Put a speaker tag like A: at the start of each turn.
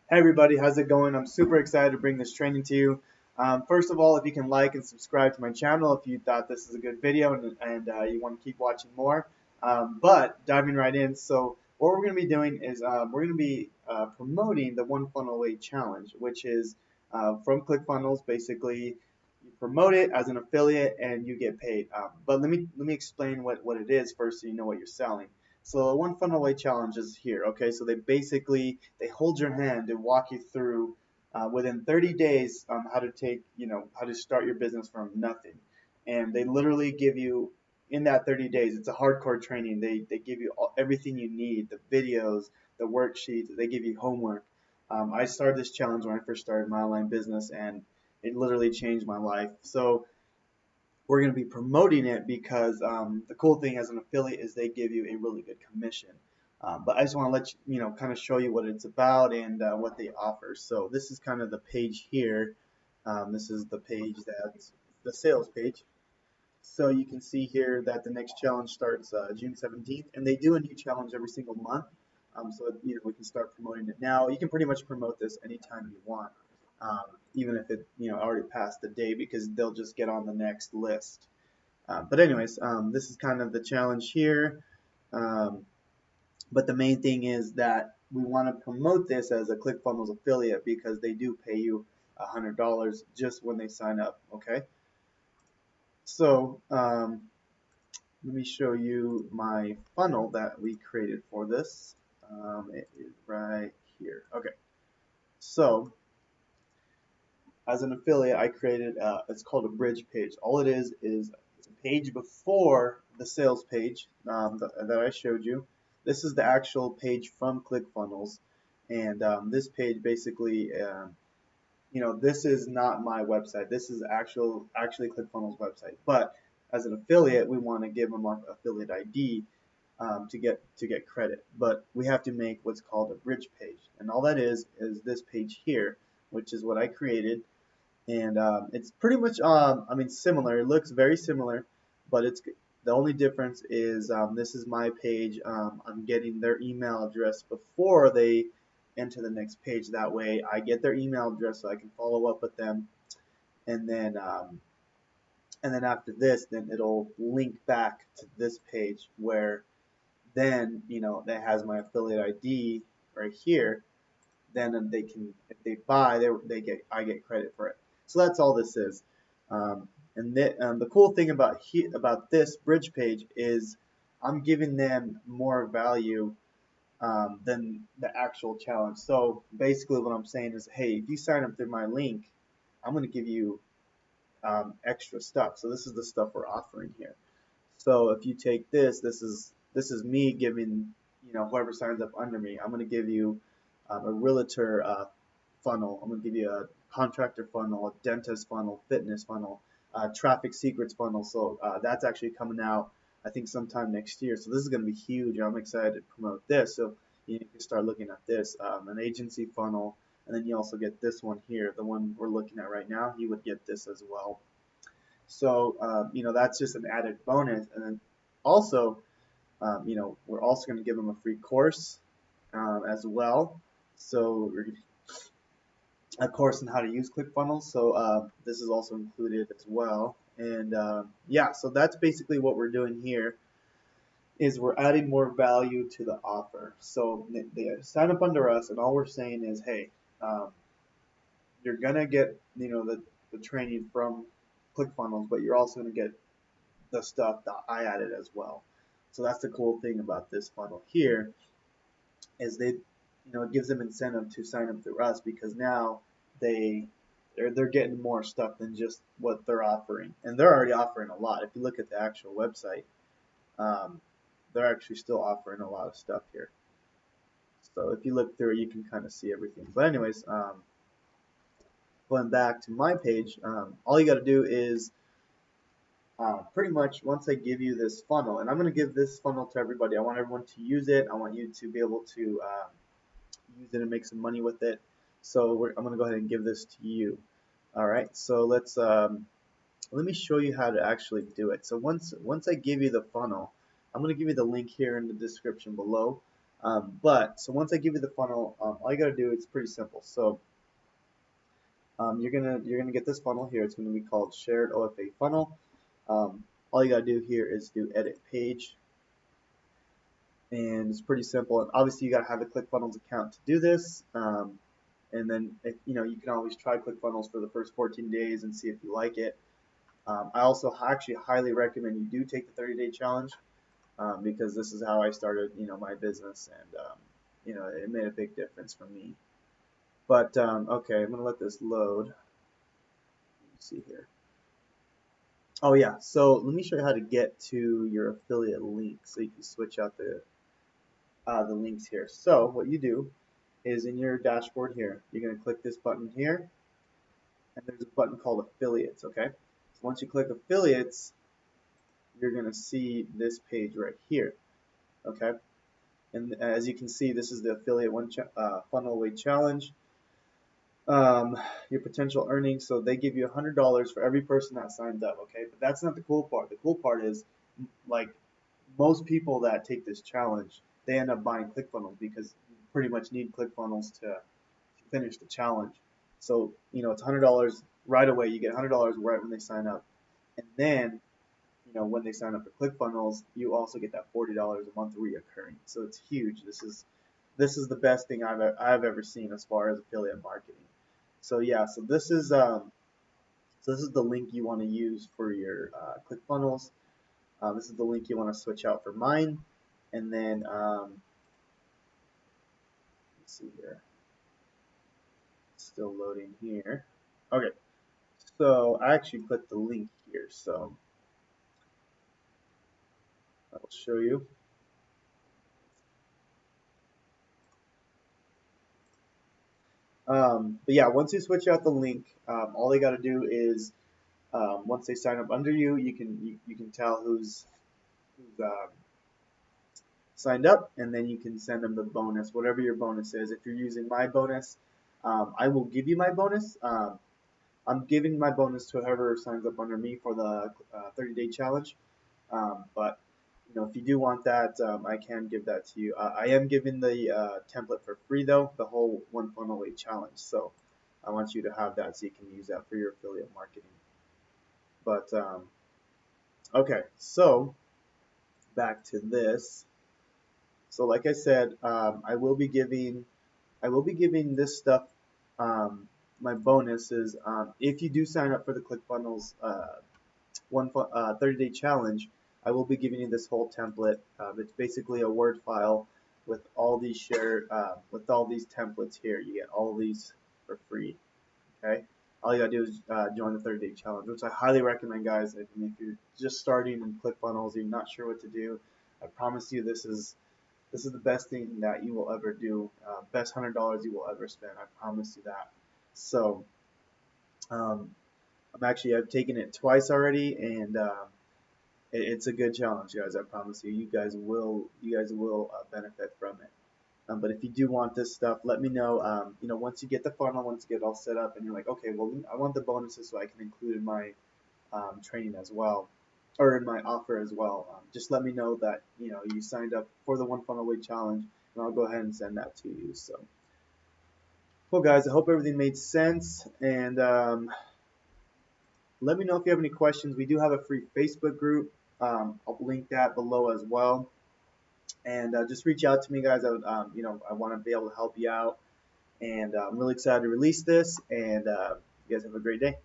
A: Hey everybody, how's it going? I'm super excited to bring this training to you. First of all, if you can like and subscribe to my channel if you thought this is a good video and you want to keep watching more. But diving right in, so what we're going to be doing is we're going to be promoting the One Funnel Away Challenge, which is from ClickFunnels. Basically, you promote it as an affiliate and you get paid. But let me explain what it is first, so you know what you're selling. So the One Funnel Away Challenge is here. Okay, so they hold your hand and walk you through within 30 days how to how to start your business from nothing, and they literally give you in that 30 days. It's a hardcore training. They give you everything you need, the videos, the worksheets. They give you homework. I started this challenge when I first started my online business, and it literally changed my life. So we're going to be promoting it because the cool thing as an affiliate is they give you a really good commission. But I just want to let kind of show you what it's about and what they offer. So this is kind of the page here. This is the page that's the sales page. So you can see here that the next challenge starts June 17th, and they do a new challenge every single month. So we can start promoting it now. You can pretty much promote this anytime you want, even if it already passed the day, because they'll just get on the next list. But anyways, this is kind of the challenge here. Um, but the main thing is that we want to promote this as a ClickFunnels affiliate because they do pay you $100 just when they sign up. Okay. So let me show you my funnel that we created for this. It is right here. Okay. So as an affiliate, I created it's called a bridge page. All it is it's a page before the sales page that I showed you. This is the actual page from ClickFunnels, and this page basically, this is not my website. This is actually ClickFunnels website. But as an affiliate, we want to give them our affiliate ID to get credit. But we have to make what's called a bridge page, and all that is this page here, which is what I created, and it's pretty much I mean similar. It looks very similar, but it's the only difference is this is my page. I'm getting their email address before they enter the next page. That way, I get their email address so I can follow up with them, and then after this, then it'll link back to this page where then that has my affiliate ID right here, then they can, if they buy, I get credit for it. So that's all this is. And the cool thing about this bridge page is I'm giving them more value than the actual challenge. So basically, what I'm saying is, hey, if you sign up through my link, I'm going to give you extra stuff. So this is the stuff we're offering here. So if you take this is me giving whoever signs up under me, I'm going to give you a realtor funnel. I'm going to give you a contractor funnel, a dentist funnel, fitness funnel, traffic secrets funnel. So that's actually coming out, I think, sometime next year. So this is going to be huge. I'm excited to promote this. So you can start looking at this, an agency funnel, and then you also get this one here, the one we're looking at right now. You would get this as well. So that's just an added bonus, and then also we're also going to give them a free course as well. So a course on how to use ClickFunnels. So this is also included as well. And yeah, so that's basically what we're doing here is we're adding more value to the offer. So they sign up under us, and all we're saying is, hey, um, you're gonna get the training from ClickFunnels, but you're also gonna get the stuff that I added as well. So that's the cool thing about this funnel here is it gives them incentive to sign up through us because now they're getting more stuff than just what they're offering, and they're already offering a lot. If you look at the actual website, um, they're actually still offering a lot of stuff here. So if you look through, you can kind of see everything. But anyways, going back to my page, all you got to do is pretty much once I give you this funnel, and I'm going to give this funnel to everybody. I want everyone to use it. I want you to be able to use it and make some money with it. So I'm going to go ahead and give this to you. All right. So let me show you how to actually do it. So once I give you the funnel, I'm going to give you the link here in the description below. But so once I give you the funnel, all you gotta do, it's pretty simple. So you're gonna get this funnel here. It's gonna be called shared OFA funnel. All you gotta do here is do edit page, and it's pretty simple. And obviously you gotta have a ClickFunnels account to do this. And then if, you can always try ClickFunnels for the first 14 days and see if you like it. I also actually highly recommend you do take the 30-day challenge, because this is how I started, my business, and it made a big difference for me. But okay, I'm gonna let this load. Let's see here. Oh yeah, so let me show you how to get to your affiliate link, so you can switch out the links here. So what you do is in your dashboard here, you're gonna click this button here, and there's a button called affiliates. Okay, so once you click affiliates, you're gonna see this page right here. Okay, and as you can see, this is the affiliate funnel away challenge. Your potential earnings. So they give you $100 for every person that signs up. Okay, but that's not the cool part. The cool part is, like, most people that take this challenge, they end up buying ClickFunnels because you pretty much need ClickFunnels to finish the challenge. So it's $100 right away. You get $100 right when they sign up, and then when they sign up for ClickFunnels, you also get that $40 a month reoccurring. So it's huge. This is the best thing I've ever seen as far as affiliate marketing. So yeah, so this is the link you want to use for your ClickFunnels. This is the link you want to switch out for mine, and then let's see here, it's still loading here. Okay, so I actually put the link here, so I'll show you. But yeah, once you switch out the link, all they got to do is, once they sign up under you, you can tell who's signed up, and then you can send them the bonus, whatever your bonus is. If you're using my bonus, I will give you my bonus. I'm giving my bonus to whoever signs up under me for the 30-day challenge. But if you do want that, I can give that to you. I am giving the template for free though, the whole one funnel away challenge. So I want you to have that so you can use that for your affiliate marketing. But okay, so back to this. So like I said, I will be giving this stuff, my bonuses, if you do sign up for the ClickFunnels 30-day challenge. I will be giving you this whole template. It's basically a Word file with all these with all these templates here. You get all these for free. Okay, all you gotta do is join the 30-day challenge, which I highly recommend, guys. If you're just starting in ClickFunnels, you're not sure what to do, I promise you this is the best thing that you will ever do. Best $100 you will ever spend. I promise you that. So I've taken it twice already, and it's a good challenge, guys. I promise you. You guys will benefit from it. But if you do want this stuff, let me know. Once you get the funnel, once you get all set up, and you're like, okay, well, I want the bonuses so I can include in my training as well, or in my offer as well. Just let me know that you signed up for the one funnel away challenge, and I'll go ahead and send that to you. So, cool, guys. I hope everything made sense, and let me know if you have any questions. We do have a free Facebook group. I'll link that below as well. And just reach out to me, guys. I want to be able to help you out. And I'm really excited to release this. And you guys have a great day.